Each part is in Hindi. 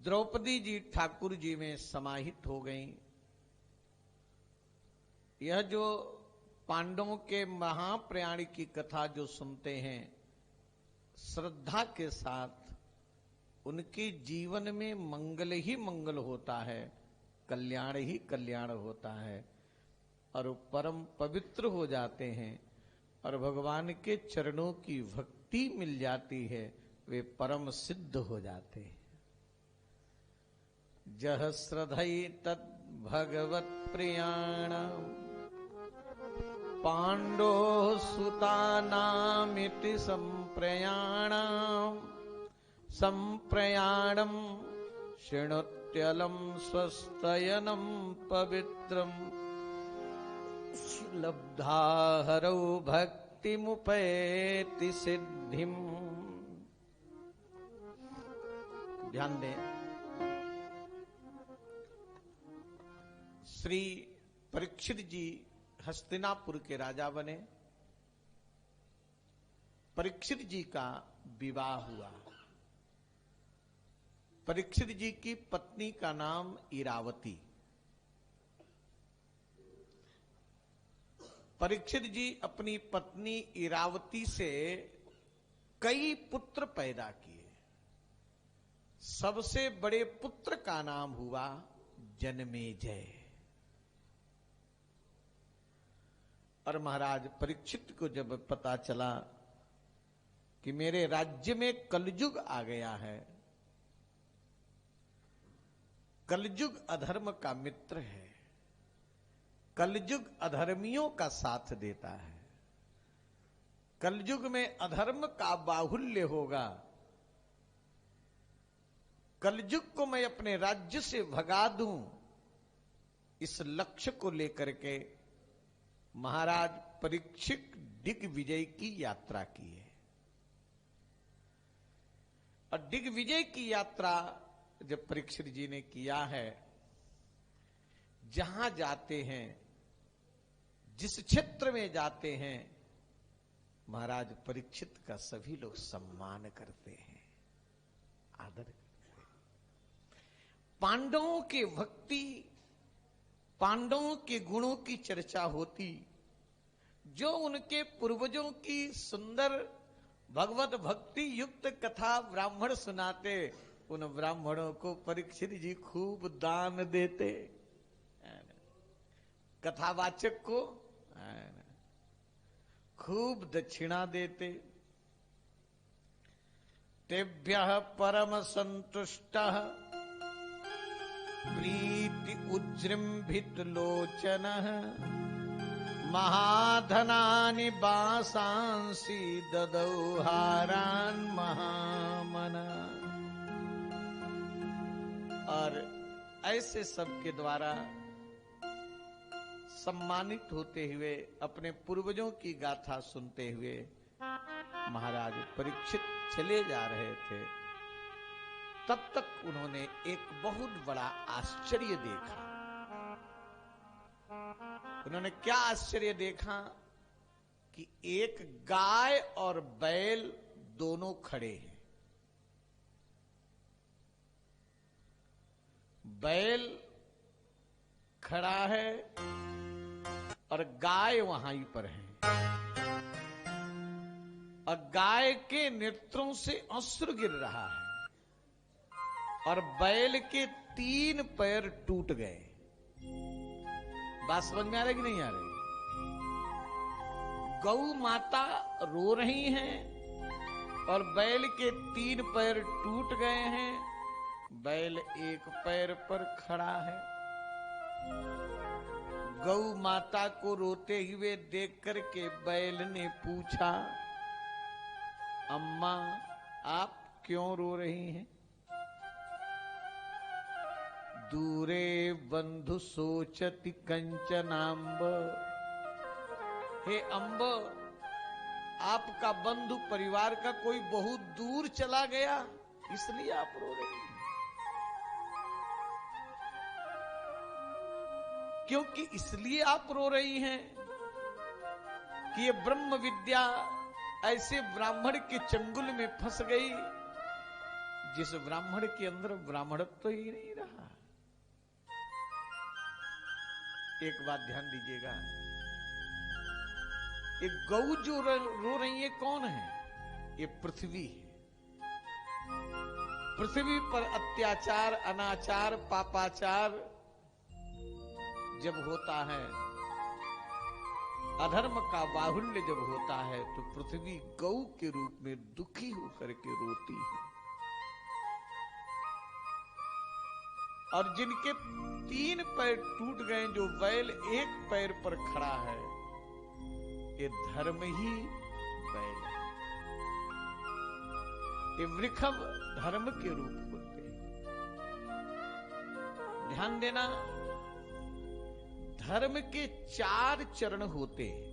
द्रौपदी जी ठाकुर जी में समाहित हो गईं। यह जो पांडवों के महाप्रयाण की कथा जो सुनते हैं, श्रद्धा के साथ उनके जीवन में मंगल ही मंगल होता है, कल्याण ही कल्याण होता है और वो परम पवित्र हो जाते हैं और भगवान के चरणों की भक्ति मिल जाती है, वे परम सिद्ध हो जाते हैं। जह श्रद्धई तद भगवत प्रियाण पांडो सुतानामिति संप्रयाणम शृणुत्यलम स्वस्तयनम पवित्रम लब्धा हरौ भक्ति मुपैति सिद्धिम। ध्यान दें, श्री परीक्षित जी हस्तिनापुर के राजा बने। परीक्षित जी का विवाह हुआ। परीक्षित जी की पत्नी का नाम इरावती। परीक्षित जी अपनी पत्नी इरावती से कई पुत्र पैदा किए। सबसे बड़े पुत्र का नाम हुआ जनमेजय। और महाराज परीक्षित को जब पता चला कि मेरे राज्य में कलयुग आ गया है, कलयुग अधर्म का मित्र है, कलयुग अधर्मियों का साथ देता है, कलयुग में अधर्म का बाहुल्य होगा, कलयुग को मैं अपने राज्य से भगा दूं, इस लक्ष्य को लेकर के महाराज परीक्षित दिग्विजय की यात्रा की है। और दिग्विजय की यात्रा जब परीक्षित जी ने किया है, जहां जाते हैं, जिस क्षेत्र में जाते हैं, महाराज परीक्षित का सभी लोग सम्मान करते हैं, आदर करते हैं। पांडवों के भक्ति, पांडवों के गुणों की चर्चा होती, जो उनके पूर्वजों की सुंदर भगवत भक्ति युक्त कथा ब्राह्मण सुनाते, उन ब्राह्मणों को परीक्षित जी खूब दान देते। कथावाचक को खूब दक्षिणा देते। तेभ्यः परम संतुष्टः प्रीति उज्जृंभित लोचनः महाधनानि बासांसि ददौ हारान् महामना। और ऐसे सबके द्वारा सम्मानित होते हुए, अपने पूर्वजों की गाथा सुनते हुए महाराज परीक्षित चले जा रहे थे। तब तक उन्होंने एक बहुत बड़ा आश्चर्य देखा। उन्होंने क्या आश्चर्य देखा कि एक गाय और बैल दोनों खड़े हैं। बैल खड़ा है और गाय वहां ही पर है, और गाय के नेत्रों से अश्रु गिर रहा है और बैल के 3 पैर टूट गए। बात समझ में आ रही कि नहीं आ रही? गौ माता रो रही हैं और बैल के 3 पैर टूट गए हैं। बैल एक पैर पर खड़ा है। गौ माता को रोते हुए देख करके बैल ने पूछा, अम्मा आप क्यों रो रही हैं? दूरे बंधु सोचति कंचनांब। हे अम्ब, आपका बंधु परिवार का कोई बहुत दूर चला गया, इसलिए आप रो रही हैं। क्योंकि इसलिए आप रो रही हैं कि ये ब्रह्म विद्या ऐसे ब्राह्मण के चंगुल में फंस गई जिस ब्राह्मण के अंदर ब्राह्मणत्व तो ही नहीं रहा। एक बात ध्यान दीजिएगा, एक गौ जो रो रही है कौन है? ये पृथ्वी है। पृथ्वी पर अत्याचार, अनाचार, पापाचार जब होता है, अधर्म का बाहुल्य जब होता है, तो पृथ्वी गौ के रूप में दुखी होकर के रोती है। और जिनके 3 पैर टूट गए, जो बैल एक पैर पर खड़ा है, ये धर्म ही बैल है। ये वृषभ धर्म के रूप होते हैं। ध्यान देना, धर्म के 4 चरण होते हैं।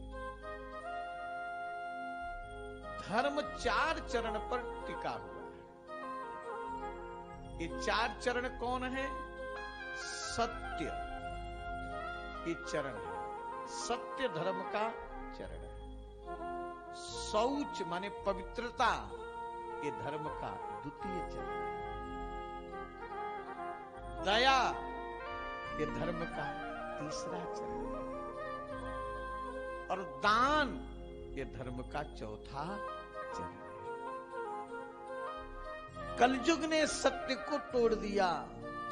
धर्म 4 चरण पर टिका हुआ है। ये 4 चरण कौन है? सत्य, ये चरण है। सत्य धर्म का चरण है। शौच माने पवित्रता, ये धर्म का द्वितीय चरण है। दया, ये धर्म का तीसरा चरण है। और दान, ये धर्म का चौथा चरण है। कलयुग ने सत्य को तोड़ दिया,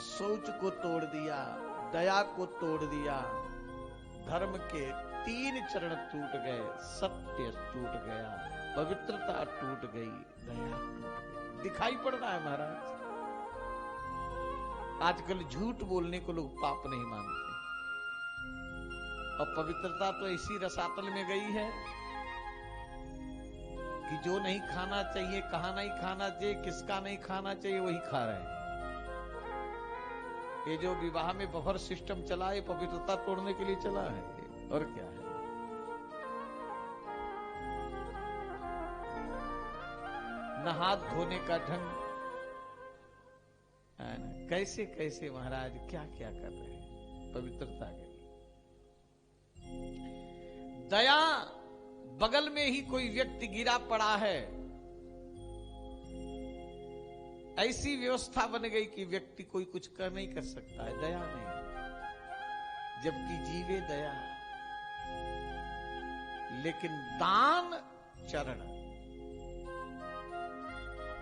शौच को तोड़ दिया, दया को तोड़ दिया। धर्म के 3 चरण टूट गए। सत्य टूट गया, पवित्रता टूट गई, दया टूट गई। दिखाई पड़ रहा है महाराज। आजकल झूठ बोलने को लोग पाप नहीं मानते, और पवित्रता तो ऐसी रसातल में गई है कि जो नहीं खाना चाहिए, कहा नहीं खाना चाहिए, किसका नहीं खाना चाहिए, वही खा रहे हैं। ये जो विवाह में बफर सिस्टम चला है, पवित्रता तोड़ने के लिए चला है, और क्या है। न हाथ धोने का ढंग, कैसे कैसे महाराज क्या क्या कर रहे हैं पवित्रता के लिए। दया, बगल में ही कोई व्यक्ति गिरा पड़ा है, ऐसी व्यवस्था बन गई कि व्यक्ति कोई कुछ कर नहीं कर सकता है, दया नहीं, जबकि जीवे दया। लेकिन दान चरण,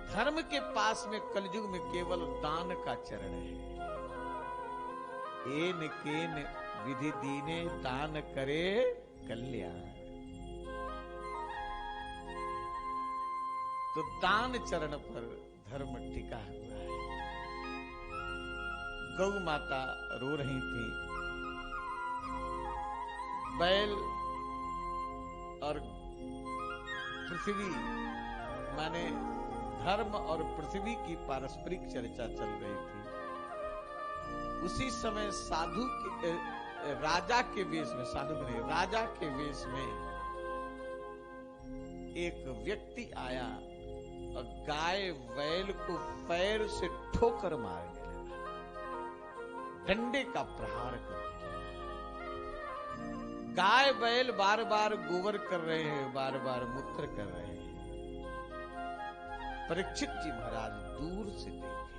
धर्म के पास में कलयुग में केवल दान का चरण है। एन केन विधि दीने दान करे कल्याण। तो दान चरण पर धर्म टिका हुआ है। गौ माता रो रही थी, बैल और पृथ्वी माने धर्म और पृथ्वी की पारस्परिक चर्चा चल रही थी। उसी समय साधु के, राजा के वेश में, साधु नहीं, राजा के वेश में एक व्यक्ति आया और गाय बैल को पैर से ठोकर मारने लगा, डंडे का प्रहार करने लगा। गाय बैल बार बार गोबर कर रहे हैं, बार बार मूत्र कर रहे हैं। परीक्षित जी महाराज दूर से देखे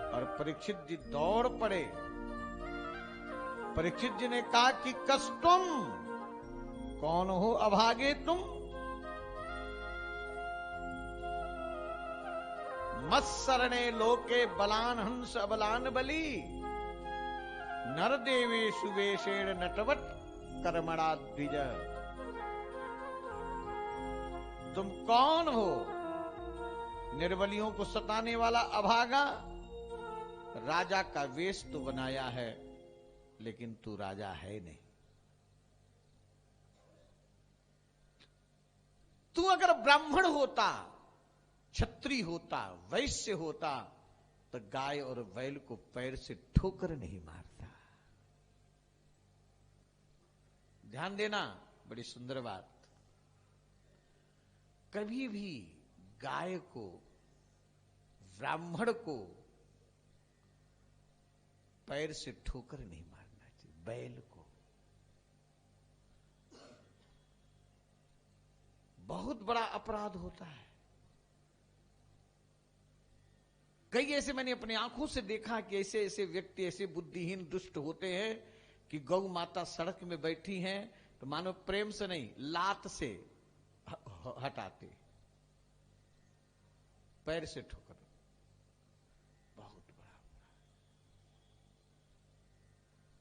और परीक्षित जी दौड़ पड़े। परीक्षित जी ने कहा कि कस तुम कौन हो अभागे तुम? मत्सरणे लोके बलान हंस अबलान बली, नर देवे सुवेशेण नटवट कर्मणा द्विज। तुम कौन हो? निर्बलियों को सताने वाला अभागा। राजा का वेश तो बनाया है, लेकिन तू राजा है नहीं। तू अगर ब्राह्मण होता, क्षत्रिय होता, वैश्य होता, तो गाय और बैल को पैर से ठोकर नहीं मारता। ध्यान देना, बड़ी सुंदर बात। कभी भी गाय को, ब्राह्मण को पैर से ठोकर नहीं मारना चाहिए। बैल को बहुत बड़ा अपराध होता है। कई ऐसे मैंने अपने आंखों से देखा कि ऐसे ऐसे व्यक्ति ऐसे बुद्धिहीन दुष्ट होते हैं कि गौ माता सड़क में बैठी हैं तो मानो प्रेम से नहीं लात से हटाते, पैर से ठोकर। बहुत बड़ा।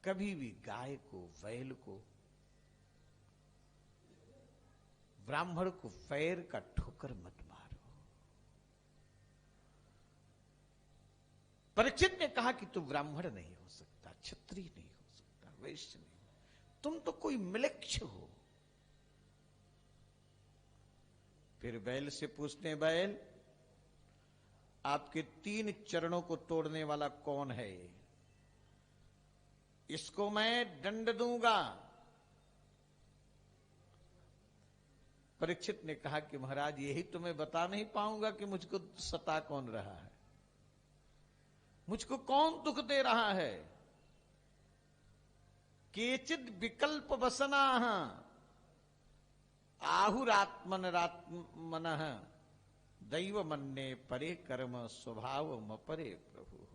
कभी भी गाय को, बैल को, ब्राह्मण को पैर का ठोकर मत मारो। परीक्षित ने कहा कि तू ब्राह्मण नहीं हो सकता, क्षत्रिय नहीं हो सकता, वैश्य नहीं, तुम तो कोई म्लेच्छ हो। फिर बैल से पूछते हैं, बैल आपके 3 चरणों को तोड़ने वाला कौन है? इसको मैं दंड दूंगा। परीक्षित ने कहा कि महाराज यही तो मैं बता नहीं पाऊंगा कि मुझको सता कौन रहा है, मुझको कौन दुख दे रहा है। केचिद विकल्प वसना आहुरात्मन दैव मन्ने परे कर्म स्वभाव मपरे प्रभु।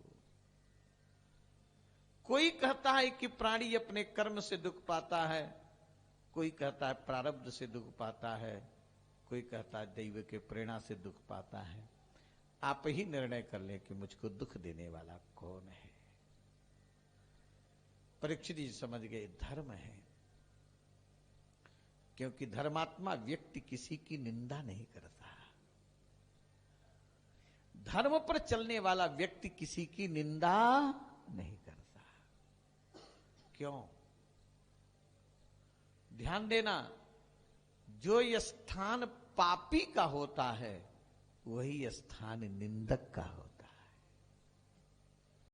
कोई कहता है कि प्राणी अपने कर्म से दुख पाता है, कोई कहता है प्रारब्ध से दुख पाता है, कोई कहता है दैव के प्रेरणा से दुख पाता है। आप ही निर्णय कर लें कि मुझको दुख देने वाला कौन है। परीक्षित जी समझ गए धर्म है, क्योंकि धर्मात्मा व्यक्ति किसी की निंदा नहीं करता। धर्म पर चलने वाला व्यक्ति किसी की निंदा नहीं करता। क्यों? ध्यान देना, जो स्थान पापी का होता है वही स्थान निंदक का होता है।